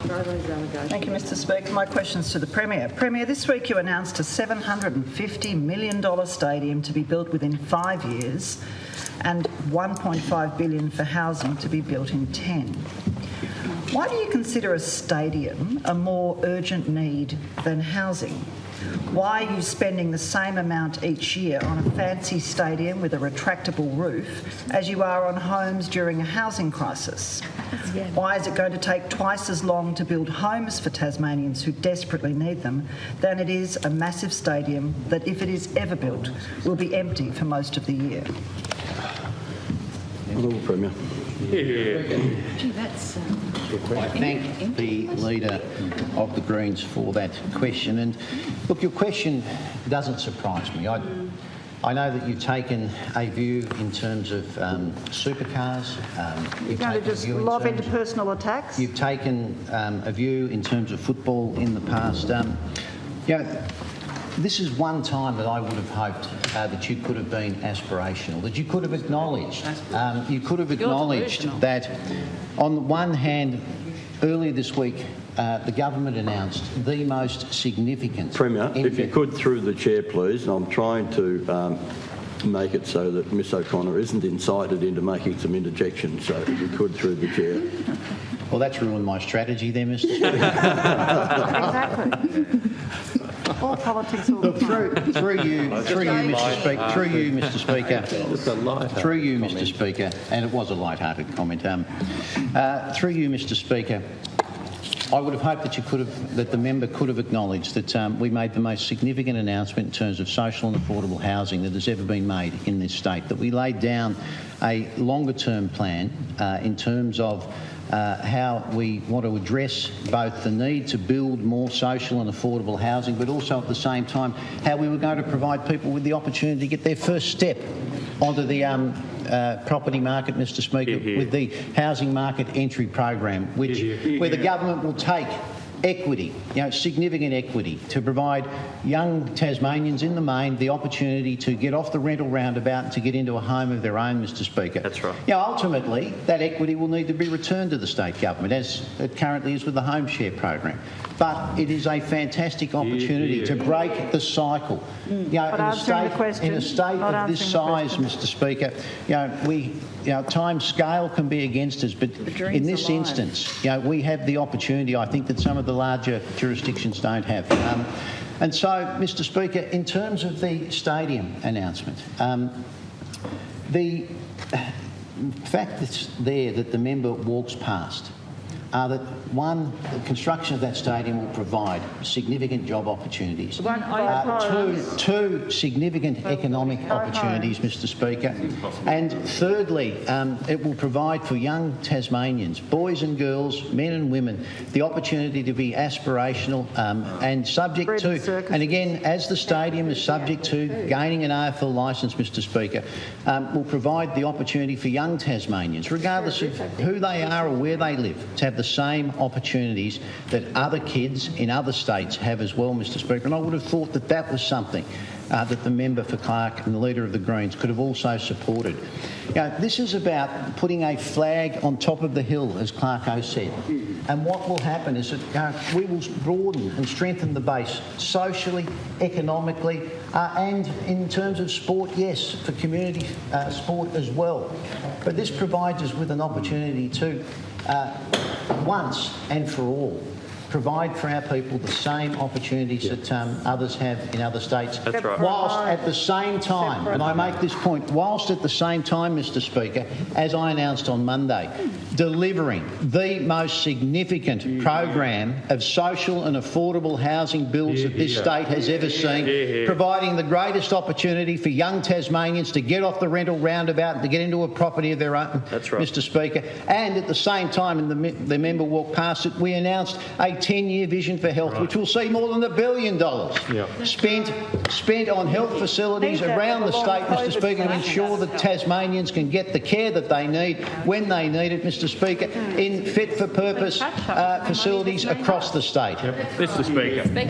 Thank you, Mr Speaker. My question's to the Premier. Premier, this week you announced a $750 million stadium to be built within 5 years and $1.5 billion for housing to be built in 10. Why do you consider a stadium a more urgent need than housing? Why are you spending the same amount each year on a fancy stadium with a retractable roof as you are on homes during a housing crisis? Why is it going to take twice as long to build homes for Tasmanians who desperately need them than it is a massive stadium that, if it is ever built, will be empty for most of the year? Honourable Premier. Gee, that's... I thank the Leader of the Greens for that question. And look, your question doesn't surprise me. I know that you've taken a view in terms of supercars. You're going to just lob into personal attacks? You've taken a view in terms of football in the past. This is one time that I would have hoped that you could have been aspirational, that you could have acknowledged, that on the one hand, earlier this week, the government announced the most significant... Premier, if you could, through the chair, please. I'm trying to make it so that Miss O'Connor isn't incited into making some interjections, so if you could, through the chair. Well, that's ruined my strategy there, Mr Speaker. Exactly. All politics all the time. Through you, Mr Speaker, and it was a light-hearted comment. Through you, Mr Speaker, I would have hoped that the member could have acknowledged that we made the most significant announcement in terms of social and affordable housing that has ever been made in this state, that we laid down a longer-term plan in terms of how we want to address both the need to build more social and affordable housing, but also at the same time how we were going to provide people with the opportunity to get their first step onto the property market, Mr Speaker, with the housing market entry program, where the government will take equity, significant equity, to provide young Tasmanians in the main the opportunity to get off the rental roundabout and to get into a home of their own, Mr Speaker. That's right. Ultimately, that equity will need to be returned to the state government, as it currently is with the home share program. But it is a fantastic opportunity to break the cycle. In a state of this size, Mr Speaker, time scale can be against us, but in this instance, we have the opportunity, I think, that some of the larger jurisdictions don't have. And so, Mr Speaker, in terms of the stadium announcement, the fact that's there that the member walks past are that, one, the construction of that stadium will provide significant job opportunities. Two, significant economic opportunities, Mr Speaker. And thirdly, it will provide for young Tasmanians, boys and girls, men and women, the opportunity to be aspirational and subject to, and again, as the stadium is subject to gaining an AFL licence, Mr Speaker, will provide the opportunity for young Tasmanians, regardless of who they are or where they live, to have the same opportunities that other kids in other states have as well, Mr Speaker. And I would have thought that that was something that the member for Clark and the Leader of the Greens could have also supported. This is about putting a flag on top of the hill, as Clarko said. And what will happen is that we will broaden and strengthen the base socially, economically, and in terms of sport, yes, for community sport as well. But this provides us with an opportunity to, once and for all, provide for our people the same opportunities that others have in other states. That's right. Whilst at the same time, and I make this point, whilst at the same time, Mr Speaker, as I announced on Monday, delivering the most significant program of social and affordable housing builds that this state has ever seen, providing the greatest opportunity for young Tasmanians to get off the rental roundabout and to get into a property of their own, That's right. Mr Speaker. And at the same time, and the member walked past it, we announced a 10-year vision for health, which will see more than $1 billion spent on health facilities around the state, Mr Speaker, to ensure that Tasmanians can get the care that they need when they need it, Mr Speaker, in fit-for-purpose facilities across the state. Mr Speaker.